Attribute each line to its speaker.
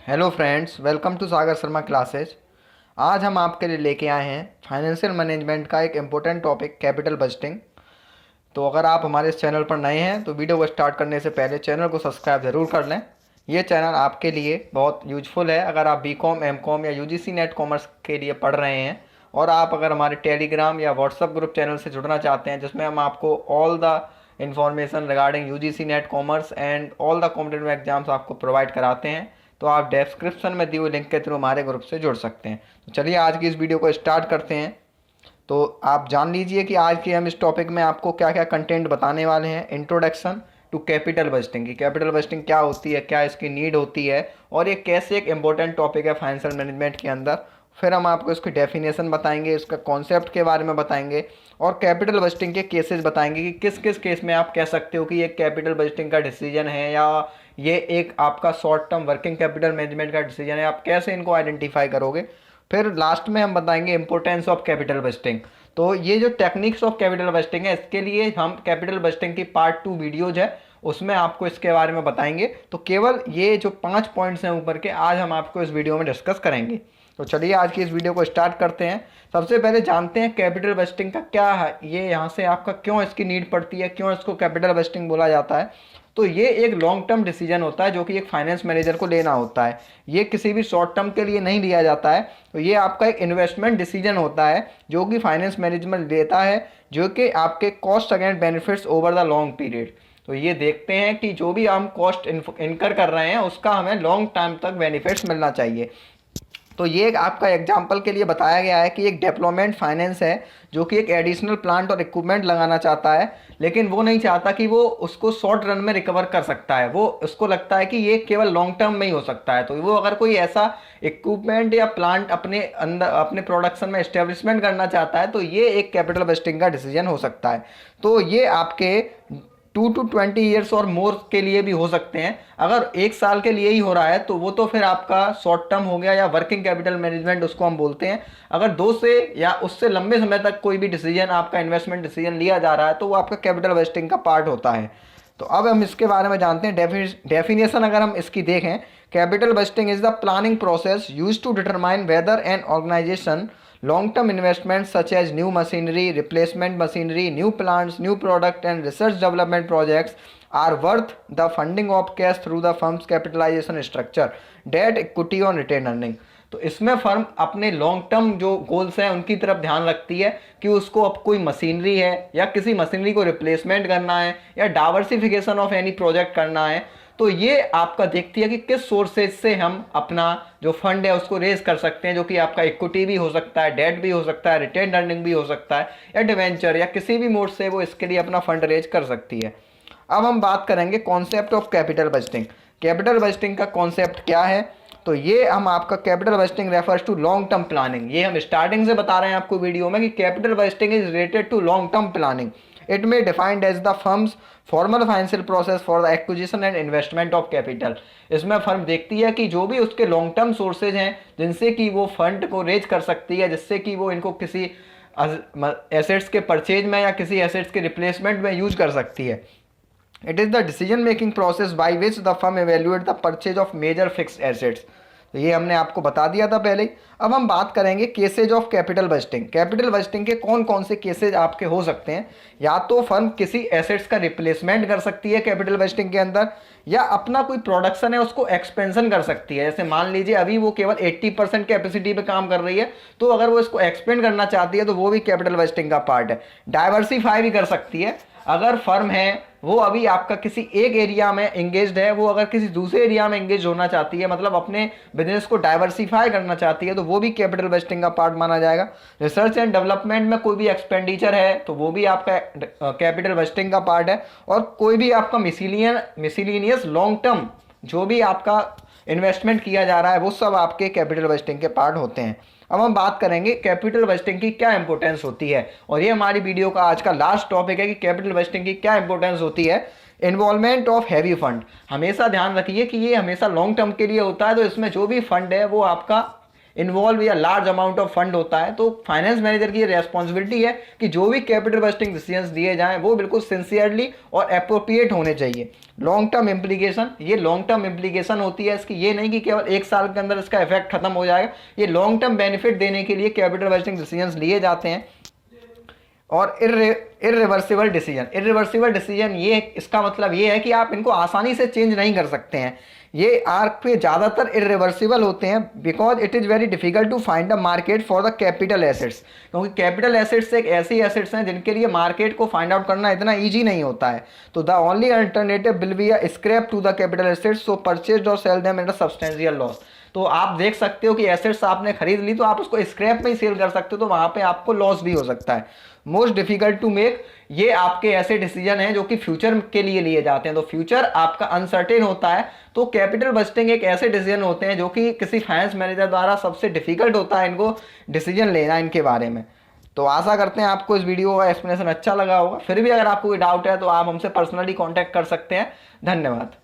Speaker 1: Hello friends, welcome to Sagar Sharma classes. आज हम आपके लिए लेके आए हैं फाइनेंशियल मैनेजमेंट का एक इम्पोर्टेंट टॉपिक कैपिटल बजटिंग। तो अगर आप हमारे इस चैनल पर नए हैं तो वीडियो को स्टार्ट करने से पहले चैनल को सब्सक्राइब ज़रूर कर लें। ये चैनल आपके लिए बहुत यूजफुल है अगर आप बीकॉम, एमकॉम या यूजीसी नेट कॉमर्स के लिए पढ़ रहे हैं, और आप अगर हमारे टेलीग्राम या व्हाट्सएप ग्रुप चैनल से जुड़ना चाहते हैं जिसमें हम आपको all the information regarding UGC net commerce and all the competitive exams आपको प्रोवाइड कराते हैं, तो आप डिस्क्रिप्शन में दिए हुए लिंक के थ्रू हमारे ग्रुप से जुड़ सकते हैं। तो चलिए आज की इस वीडियो को स्टार्ट करते हैं। तो आप जान लीजिए कि आज के हम इस टॉपिक में आपको क्या क्या कंटेंट बताने वाले हैं। इंट्रोडक्शन टू कैपिटल बजटिंग की कैपिटल बजटिंग क्या होती है, क्या इसकी नीड होती है, और ये कैसे एक इम्पोर्टेंट टॉपिक है फाइनेंशियल मैनेजमेंट के अंदर। फिर हम आपको इसकी डेफिनेशन बताएंगे, इसका कॉन्सेप्ट के बारे में बताएंगे, और कैपिटल बजटिंग के केसेस बताएंगे कि किस किस केस में आप कह सकते हो कि ये कैपिटल बजटिंग का डिसीजन है या ये एक आपका short term working capital management का डिसीजन है। आप कैसे इनको आइडेंटिफाई करोगे। फिर लास्ट में हम बताएंगे इंपॉर्टेंस ऑफ कैपिटल बजटिंग। तो ये जो टेक्निक्स ऑफ कैपिटल बजटिंग है, इसके लिए हम कैपिटल बजटिंग की पार्ट 2 वीडियोज है, उसमें आपको इसके बारे में बताएंगे। तो केवल ये जो 5 पॉइंट्स हैं ऊपर के, आज हम आपको इस वीडियो में डिस्कस करेंगे। तो चलिए आज की इस वीडियो को स्टार्ट करते हैं। सबसे पहले जानते हैं कैपिटल बजटिंग का क्या है, ये यहाँ से आपका क्यों इसकी नीड पड़ती है, क्यों इसको कैपिटल बजटिंग बोला जाता है। तो ये एक लॉन्ग टर्म डिसीजन होता है जो कि एक फाइनेंस मैनेजर को लेना होता है। ये किसी भी शॉर्ट टर्म के लिए नहीं लिया जाता है। तो ये आपका एक इन्वेस्टमेंट डिसीजन होता है जो कि फाइनेंस मैनेजमेंट लेता है, जो कि आपके cost against benefits over the long period. तो ये देखते हैं कि जो भी हम कॉस्ट इनकर कर रहे हैं उसका हमें लॉन्ग टाइम तक बेनिफिट्स मिलना चाहिए। तो ये एक आपका एग्जाम्पल के लिए बताया गया है कि एक डेवलपमेंट फाइनेंस है जो कि एक एडिशनल प्लांट और इक्विपमेंट लगाना चाहता है, लेकिन वो नहीं चाहता कि वो उसको शॉर्ट रन में रिकवर कर सकता है। वो उसको लगता है कि ये केवल लॉन्ग टर्म में ही हो सकता है। तो वो अगर कोई ऐसा इक्विपमेंट या प्लांट अपने अंदर अपने प्रोडक्शन में एस्टेब्लिशमेंट करना चाहता है तो ये एक कैपिटल बजटिंग का डिसीजन हो सकता है। तो ये आपके 2 to 20 ईयर्स और मोर के लिए भी हो सकते हैं। अगर 1 साल के लिए ही हो रहा है तो वो तो फिर आपका शॉर्ट टर्म हो गया या वर्किंग कैपिटल मैनेजमेंट उसको हम बोलते हैं। अगर 2 से या उससे लंबे समय तक कोई भी डिसीजन आपका इन्वेस्टमेंट डिसीजन लिया जा रहा है तो वो आपका कैपिटल बजटिंग का पार्ट होता है। तो अब हम इसके बारे में जानते हैं। डेफिनेशन अगर हम इसकी देखें, capital budgeting is the planning process use to determine whether an organisation long-term investments such as new machinery, replacement machinery, new plants, new product and research development projects are worth the funding of cash through the firm's capitalization structure, debt, equity और retained earning। तो इसमें firm अपने long term जो goals हैं उनकी तरफ ध्यान रखती है कि उसको अब कोई मशीनरी है या किसी मशीनरी को रिप्लेसमेंट करना है या डाइवर्सिफिकेशन ऑफ एनी प्रोजेक्ट करना है। तो ये आपका देखती है कि किस सोर्सेज से हम अपना जो फंड है उसको रेज कर सकते हैं, जो कि आपका इक्विटी भी हो सकता है, डेट भी हो सकता है, रिटेन अर्निंग भी हो सकता है, या डिवेंचर या किसी भी मोड से वो इसके लिए अपना फंड रेज कर सकती है। अब हम बात करेंगे concept of capital budgeting. Capital budgeting का कॉन्सेप्ट क्या है। तो ये हम आपका capital budgeting refers to long term planning. ये हम स्टार्टिंग से बता रहे हैं आपको वीडियो में कि capital budgeting is related to long term planning. It may defined as the firm's formal financial process for the acquisition and investment of capital. इसमें फर्म देखती है कि जो भी उसके लॉन्ग टर्म सोर्सेज हैं जिनसे कि वो फंड को रेज कर सकती है, जिससे कि वो इनको किसी एसेट्स के परचेज में या किसी एसेट्स के रिप्लेसमेंट में यूज कर सकती है। It is the decision making process by which the firm evaluate the purchase of major fixed assets. तो ये हमने आपको बता दिया था पहले ही। अब हम बात करेंगे cases of capital budgeting. Capital budgeting के कौन कौन से केसेज आपके हो सकते हैं। या तो फर्म किसी एसेट्स का रिप्लेसमेंट कर सकती है कैपिटल बजटिंग के अंदर, या अपना कोई प्रोडक्शन है उसको एक्सपेंशन कर सकती है। जैसे मान लीजिए अभी वो केवल 80% कैपेसिटी पे काम कर रही है, तो अगर वो इसको एक्सपेंड करना चाहती है तो वो भी कैपिटल बजटिंग का पार्ट है। डाइवर्सिफाई भी कर सकती है। अगर फर्म है वो अभी आपका किसी एक एरिया में एंगेज्ड है, वो अगर किसी दूसरे एरिया में एंगेज होना चाहती है, मतलब अपने बिजनेस को डाइवर्सिफाई करना चाहती है, तो वो भी कैपिटल बजटिंग का पार्ट माना जाएगा। रिसर्च एंड डेवलपमेंट में कोई भी एक्सपेंडिचर है तो वो भी आपका कैपिटल बजटिंग का पार्ट है। और कोई भी आपका मिसलिनियस लॉन्ग टर्म जो भी आपका इन्वेस्टमेंट किया जा रहा है वो सब आपके कैपिटल बजटिंग के पार्ट होते हैं। अब हम बात करेंगे कैपिटल बजटिंग की क्या इंपॉर्टेंस होती है, और ये हमारी वीडियो का आज का लास्ट टॉपिक है कि कैपिटल बजटिंग की क्या इंपॉर्टेंस होती है। Involvement of heavy fund. हमेशा ध्यान रखिए कि ये हमेशा लॉन्ग टर्म के लिए होता है। तो इसमें जो भी फंड है वो आपका इन्वॉल्व या लार्ज अमाउंट ऑफ फंड होता है, तो फाइनेंस मैनेजर की ये रेस्पॉन्सिबिलिटी है कि जो भी कैपिटल बस्टिंग डिसीजंस दिए जाएं वो बिल्कुल सिंसियरली और अप्रोप्रिएट होने चाहिए। लॉन्ग टर्म इम्प्लीकेशन, ये लॉन्ग टर्म इम्प्लीकेशन होती है इसकी, ये नहीं कि केवल एक साल के अंदर इसका इफेक्ट खत्म हो जाएगा। ये लॉन्ग टर्म बेनिफिट देने के लिए कैपिटल बस्टिंग डिसीजंस लिए जाते हैं। और इर्रिवर्सिबल डिसीजन ये, इसका मतलब ये है कि आप इनको आसानी से चेंज नहीं कर सकते हैं। ये आपके ज़्यादातर इर्रिवर्सिबल होते हैं because it is very difficult to find a market for the capital assets, क्योंकि कैपिटल एसेट्स एक ऐसी एसेट्स हैं जिनके लिए मार्केट को फाइंड आउट करना इतना ईजी नहीं होता है। तो the only alternative will be a scrap to the capital assets, so purchase और sale them at a substantial loss. तो आप देख सकते हो कि एसेट्स आपने खरीद ली तो आप उसको स्क्रैप में ही सेल कर सकते हो, तो वहाँ पे आपको लॉस भी हो सकता है। मोस्ट डिफिकल्ट टू मेक, ये आपके ऐसे डिसीजन हैं जो कि फ्यूचर के लिए लिए जाते हैं, तो फ्यूचर आपका अनसर्टेन होता है। तो कैपिटल बस्टिंग एक ऐसे डिसीजन होते हैं जो कि किसी फाइनेंस मैनेजर द्वारा सबसे डिफिकल्ट होता है इनको डिसीजन लेना इनके बारे में। तो आशा करते हैं आपको इस वीडियो का एक्सप्लेनेशन अच्छा लगा होगा। फिर भी अगर आपको कोई डाउट है तो आप हमसे पर्सनली कॉन्टैक्ट कर सकते हैं। धन्यवाद।